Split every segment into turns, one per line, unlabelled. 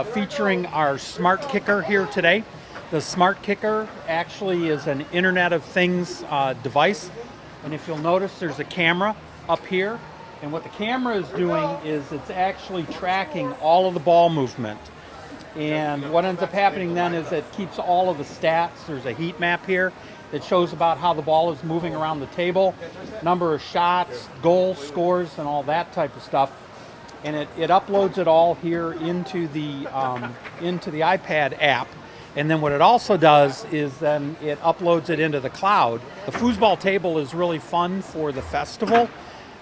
featuring our Smart Kicker here today. The Smart Kicker actually is an Internet of Things device. And if you'll notice, there's a camera up here. And what the camera is doing is it's actually tracking all of the ball movement. And what ends up happening then is it keeps all of the stats. There's a heat map here that shows about how the ball is moving around the table, number of shots, goals, scores, and all that type of stuff. And it uploads it all here into the iPad app. And then what it also does is then it uploads it into the cloud. The foosball table is really fun for the festival,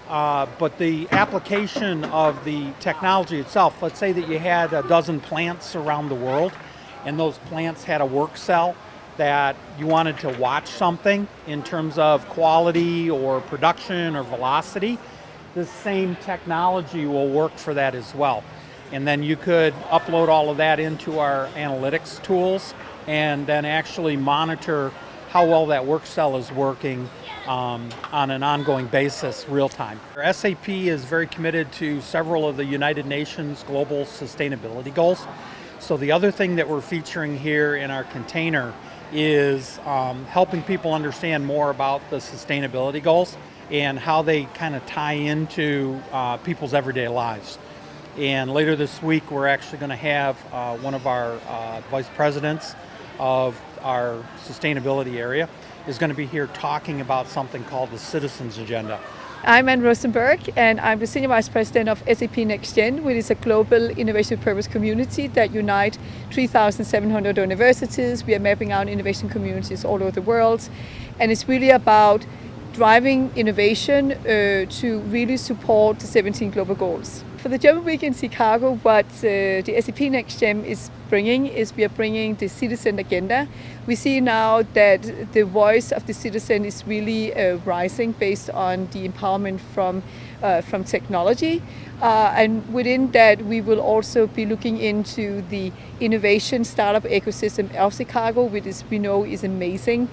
but the application of the technology itself, let's say that you had a dozen plants around the world, and those plants had a work cell that you wanted to watch something in terms of quality or production or velocity. The same technology will work for that as well. And then you could upload all of that into our analytics tools and then actually monitor how well that work cell is working on an ongoing basis, real time. SAP is very committed to several of the United Nations global sustainability goals. So the other thing that we're featuring here in our container is helping people understand more about the sustainability goals and how they kind of tie into people's everyday lives. And later this week, we're actually going to have one of our vice presidents of our sustainability area is going to be here talking about something called the Citizens Agenda.
I'm Anne Rosenberg, and I'm the Senior Vice President of SAP NextGen, which is a global innovation purpose community that unites 3,700 universities. We are mapping out innovation communities all over the world, and it's really about driving innovation to really support the 17 global goals. For the German Week in Chicago, what the SAP NextGen is bringing is we are bringing the citizen agenda. We see now that the voice of the citizen is really rising based on the empowerment from technology. And within that, we will also be looking into the innovation startup ecosystem of Chicago, which we know is amazing.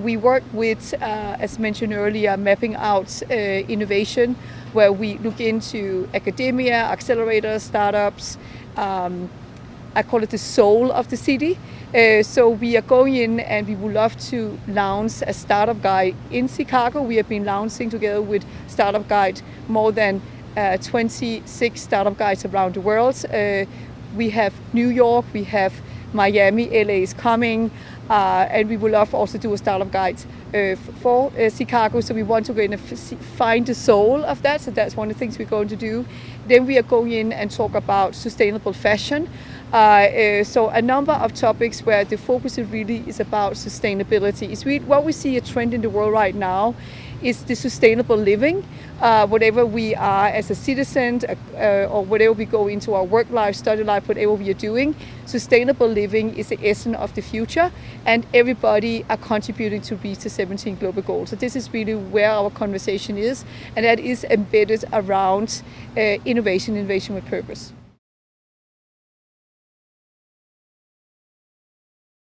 We work with, as mentioned earlier, mapping out innovation, where we look into academia, accelerators, startups. I call it the soul of the city. So we are going in and we would love to launch a startup guide in Chicago. We have been launching together with Startup Guide more than 26 startup guides around the world. We have New York, we have Miami, LA is coming, and we would love also to do a startup guide for Chicago. So we want to go in and find the soul of that. So that's one of the things we're going to do. Then we are going in and talk about sustainable fashion. So a number of topics where the focus really is about sustainability. It's really what we see a trend in the world right now is the sustainable living. Whatever we are as a citizen or whatever we go into our work life, study life, whatever we are doing, sustainable living is the essence of the future, and everybody are contributing to reach the 17 global goals. So this is really where our conversation is, and that is embedded around innovation with purpose.